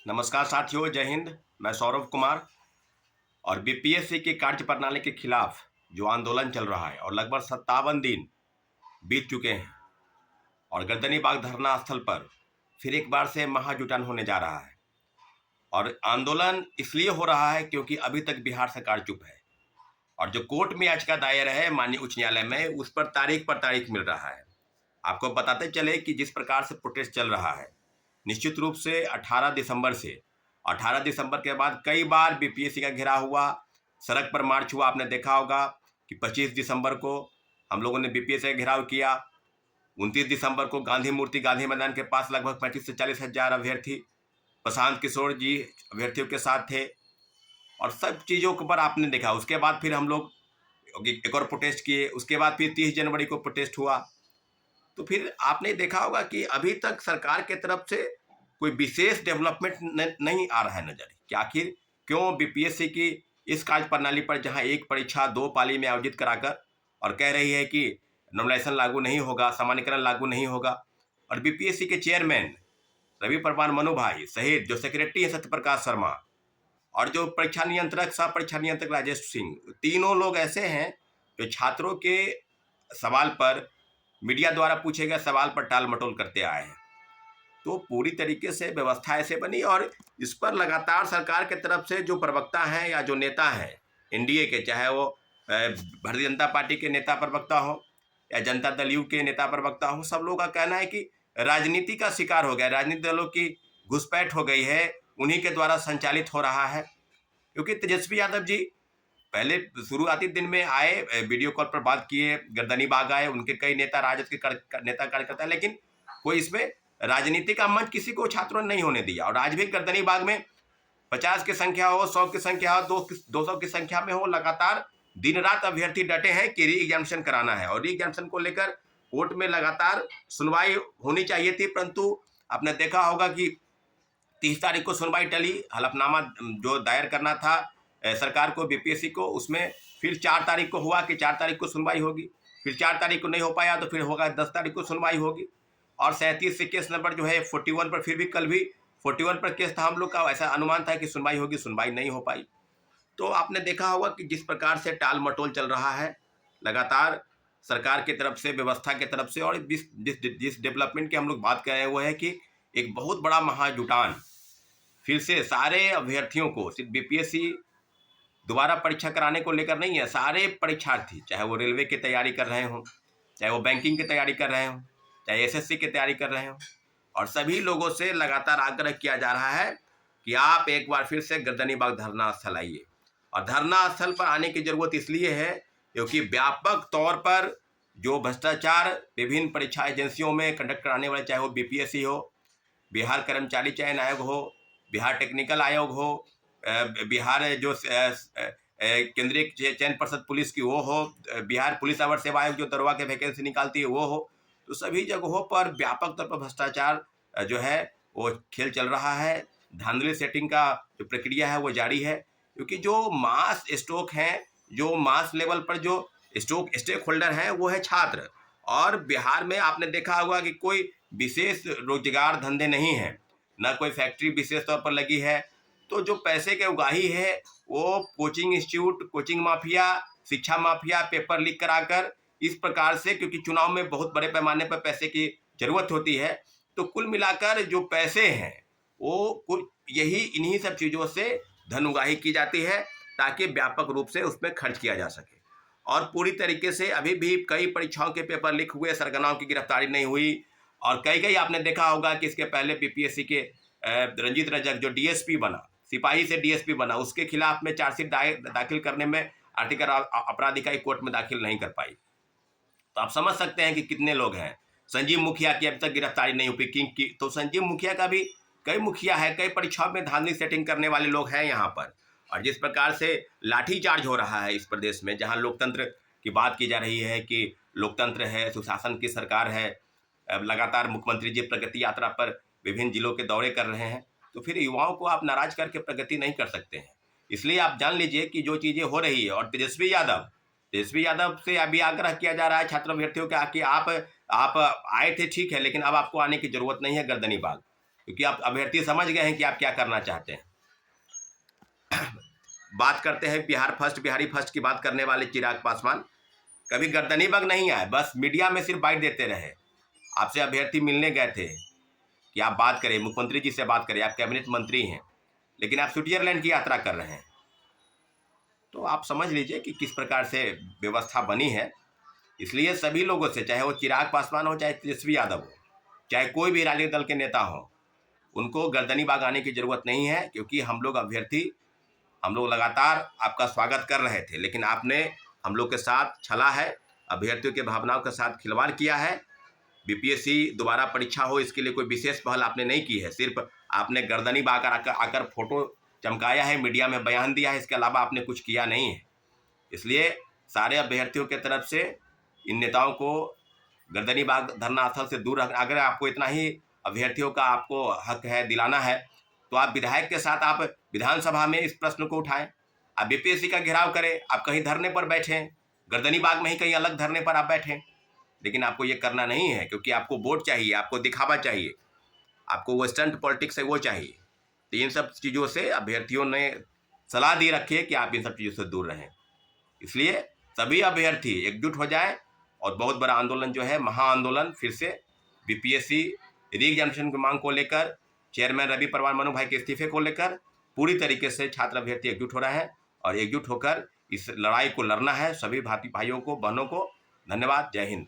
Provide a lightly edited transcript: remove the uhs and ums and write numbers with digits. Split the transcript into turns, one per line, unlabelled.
नमस्कार साथियों, जय हिंद। मैं सौरभ कुमार। और बीपीएससी की कार्य प्रणाली के खिलाफ जो आंदोलन चल रहा है और लगभग 57 दिन बीत चुके हैं और गर्दनी बाग धरना स्थल पर फिर एक बार से महाजुटान होने जा रहा है। और आंदोलन इसलिए हो रहा है क्योंकि अभी तक बिहार सरकार चुप है और जो कोर्ट में याचिका दायर है माननीय उच्च न्यायालय में, उस पर तारीख मिल रहा है। आपको बताते चले कि जिस प्रकार से प्रोटेस्ट चल रहा है, निश्चित रूप से 18 दिसंबर के बाद कई बार बीपीएससी का घेराव हुआ, सड़क पर मार्च हुआ। आपने देखा होगा कि 25 दिसंबर को हम लोगों ने बीपीएससी का घेराव किया। 29 दिसंबर को गांधी मूर्ति, गांधी मैदान के पास लगभग 35 से 40 हजार अभ्यर्थी, प्रशांत किशोर जी अभ्यर्थियों के साथ थे और सब चीज़ों के ऊपर आपने देखा। उसके बाद फिर हम लोग एक और प्रोटेस्ट किए। उसके बाद फिर 30 जनवरी को प्रोटेस्ट हुआ। तो फिर आपने देखा होगा कि अभी तक सरकार के तरफ से कोई विशेष डेवलपमेंट नहीं आ रहा है नजर कि आखिर क्यों बीपीएससी की इस कार्य प्रणाली पर, जहां एक परीक्षा 2 पाली में आयोजित कराकर और कह रही है कि नॉर्मलाइजेशन लागू नहीं होगा, सामान्यकरण लागू नहीं होगा, और बीपीएससी के चेयरमैन रवि परवार मनु भाई सहित जो सेक्रेटरी है सत्यप्रकाश शर्मा और जो परीक्षा नियंत्रक, सह परीक्षा नियंत्रक राजेश सिंह, तीनों लोग ऐसे हैं जो छात्रों के सवाल पर, मीडिया द्वारा पूछे गए सवाल पर टाल मटोल करते आए हैं। तो पूरी तरीके से व्यवस्था ऐसे बनी और इस पर लगातार सरकार के तरफ से जो प्रवक्ता हैं या जो नेता हैं एनडीए के, चाहे वो भारतीय जनता पार्टी के नेता प्रवक्ता हो या जनता दल यू के नेता प्रवक्ता हो, सब लोगों का कहना है कि राजनीति का शिकार हो गया, राजनीतिक दलों की घुसपैठ हो गई है, उन्हीं के द्वारा संचालित हो रहा है। क्योंकि तेजस्वी यादव जी पहले शुरुआती दिन में आए, वीडियो कॉल पर बात किए, गर्दनी बाग आए, उनके कई नेता, राजद के नेता कार्यकर्ता, लेकिन कोई इसमें राजनीति का मंच किसी को छात्रों ने नहीं होने दिया। और आज भी गर्दनी बाग में 50 की संख्या हो, 100 की संख्या हो, 200 की संख्या में हो, लगातार दिन रात अभ्यर्थी डटे हैं कि री एग्जामिनेशन कराना है। और री एग्जामिनेशन को लेकर कोर्ट में लगातार सुनवाई होनी चाहिए थी, परंतु आपने देखा होगा कि 30 तारीख को सुनवाई टली। हलफनामा जो दायर करना था सरकार को, बीपीएससी को, उसमें फिर 4 तारीख को हुआ कि 4 तारीख को सुनवाई होगी, फिर 4 तारीख को नहीं हो पाया तो फिर होगा 10 तारीख को सुनवाई होगी। और 37 से केस नंबर जो है 41 पर, फिर भी कल भी 41 पर केस था हम लोग का, ऐसा अनुमान था कि सुनवाई होगी, सुनवाई नहीं हो पाई। तो आपने देखा होगा कि जिस प्रकार से टाल मटोल चल रहा है लगातार सरकार की तरफ से, व्यवस्था की तरफ से। और जिस डेवलपमेंट की हम लोग बात कर रहे हैं वो है कि एक बहुत बड़ा महाजुटान फिर से सारे अभ्यर्थियों को, सिर्फ बीपीएससी दोबारा परीक्षा कराने को लेकर नहीं है, सारे परीक्षार्थी, चाहे वो रेलवे की तैयारी कर रहे हों, चाहे वो बैंकिंग की तैयारी कर रहे हों, चाहे एसएससी की तैयारी कर रहे हों, और सभी लोगों से लगातार आग्रह किया जा रहा है कि आप एक बार फिर से गर्दनी बाग धरना स्थल आइए। और धरना स्थल पर आने की जरूरत इसलिए है क्योंकि व्यापक तौर पर जो भ्रष्टाचार विभिन्न परीक्षा एजेंसियों में कंडक्ट कराने वाले, चाहे वो बीपीएससी हो, बिहार कर्मचारी चयन आयोग हो, बिहार टेक्निकल आयोग हो, बिहार जो केंद्रीय चयन पर्षद पुलिस की वो हो, बिहार पुलिस अवर सेवा आयोग जो दरोगा के वैकेंसी निकालती है वो हो, तो सभी जगहों पर व्यापक तौर पर भ्रष्टाचार जो है वो खेल चल रहा है। धांधली सेटिंग का जो प्रक्रिया है वो जारी है, क्योंकि जो मास स्टॉक हैं, जो मास लेवल पर जो स्टेक होल्डर हैं वो है छात्र। और बिहार में आपने देखा होगा कि कोई विशेष रोजगार धंधे नहीं है, ना कोई फैक्ट्री विशेष तौर पर लगी है। तो जो पैसे के उगाही है वो कोचिंग इंस्टीट्यूट, कोचिंग माफिया, शिक्षा माफिया, पेपर लीक कराकर, इस प्रकार से, क्योंकि चुनाव में बहुत बड़े पैमाने पर पैसे की जरूरत होती है, तो कुल मिलाकर जो पैसे हैं वो कुल यही इन्हीं सब चीज़ों से धन उगाही की जाती है ताकि व्यापक रूप से उसमें खर्च किया जा सके। और पूरी तरीके से अभी भी कई परीक्षाओं के पेपर लीक हुए, सरगनाओं की गिरफ्तारी नहीं हुई। और कई आपने देखा होगा कि इसके पहले बीपीएससी के रंजीत रजक जो डीएसपी बना, सिपाही से डीएसपी बना, उसके खिलाफ में चार्जशीट दाखिल करने में आर्टिकल अपराध इकाई कोर्ट में दाखिल नहीं कर पाई। तो आप समझ सकते हैं कि कितने लोग हैं। संजीव मुखिया की अभी तक गिरफ्तारी नहीं हुई, किंग की। तो संजीव मुखिया का भी, कई मुखिया है, कई परीक्षाओं में धांधली सेटिंग करने वाले लोग हैं यहाँ पर। और जिस प्रकार से लाठीचार्ज हो रहा है इस प्रदेश में, जहाँ लोकतंत्र की बात की जा रही है कि लोकतंत्र है, सुशासन की सरकार है, लगातार मुख्यमंत्री जी प्रगति यात्रा पर विभिन्न जिलों के दौरे कर रहे हैं, तो फिर युवाओं को आप नाराज करके प्रगति नहीं कर सकते हैं। इसलिए आप जान लीजिए कि जो चीज़ें हो रही है, और तेजस्वी यादव तेजस्वी यादव से अभी आग्रह किया जा रहा है छात्र अभ्यर्थियों का कि आप आए थे ठीक है, लेकिन अब आपको आने की जरूरत नहीं है गर्दनीबाग, क्योंकि आप अभ्यर्थी समझ गए हैं कि आप क्या करना चाहते हैं। बात करते हैं बिहारी फर्स्ट की बात करने वाले चिराग पासवान कभी गर्दनीबाग नहीं आए, बस मीडिया में सिर्फ बाइट देते रहे। आपसे अभ्यर्थी मिलने गए थे कि आप बात करें, मुख्यमंत्री जी से बात करें, आप कैबिनेट मंत्री हैं, लेकिन आप स्विट्जरलैंड की यात्रा कर रहे हैं। तो आप समझ लीजिए कि किस प्रकार से व्यवस्था बनी है। इसलिए सभी लोगों से, चाहे वो चिराग पासवान हो, चाहे तेजस्वी यादव हो, चाहे कोई भी राजनीतिक दल के नेता हो, उनको गर्दनीबाग आने की जरूरत नहीं है, क्योंकि हम लोग लगातार आपका स्वागत कर रहे थे, लेकिन आपने हम लोग के साथ छला है, अभ्यर्थियों के भावनाओं के साथ खिलवाड़ किया है। बीपीएससी दोबारा परीक्षा हो, इसके लिए कोई विशेष पहल आपने नहीं की है, सिर्फ आपने गर्दनीबाग आकर फोटो चमकाया है, मीडिया में बयान दिया है, इसके अलावा आपने कुछ किया नहीं है। इसलिए सारे अभ्यर्थियों के तरफ से इन नेताओं को गर्दनीबाग धरना स्थल से दूर रखना। अगर आपको इतना ही अभ्यर्थियों का आपको हक है, दिलाना है, तो आप विधायक के साथ आप विधानसभा में इस प्रश्न को उठाएं, आप बीपीएससी का घेराव करें, आप कहीं धरने पर बैठें, गर्दनीबाग में ही कहीं अलग धरने पर आप बैठें, लेकिन आपको ये करना नहीं है, क्योंकि आपको वोट चाहिए, आपको दिखावा चाहिए, आपको वो स्टंट पॉलिटिक्स है वो चाहिए। तो इन सब चीज़ों से अभ्यर्थियों ने सलाह दी रखी है कि आप इन सब चीज़ों से दूर रहें। इसलिए सभी अभ्यर्थी एकजुट हो जाएं और बहुत बड़ा आंदोलन जो है, महाआंदोलन, फिर से बीपीएससी री एग्जामिनेशन की मांग को लेकर, चेयरमैन रवि परवार मनु भाई के इस्तीफे को लेकर पूरी तरीके से छात्र अभ्यर्थी एकजुट हो रहे हैं और एकजुट होकर इस लड़ाई को लड़ना है। सभी भाइयों को, बहनों को धन्यवाद। जय हिंद।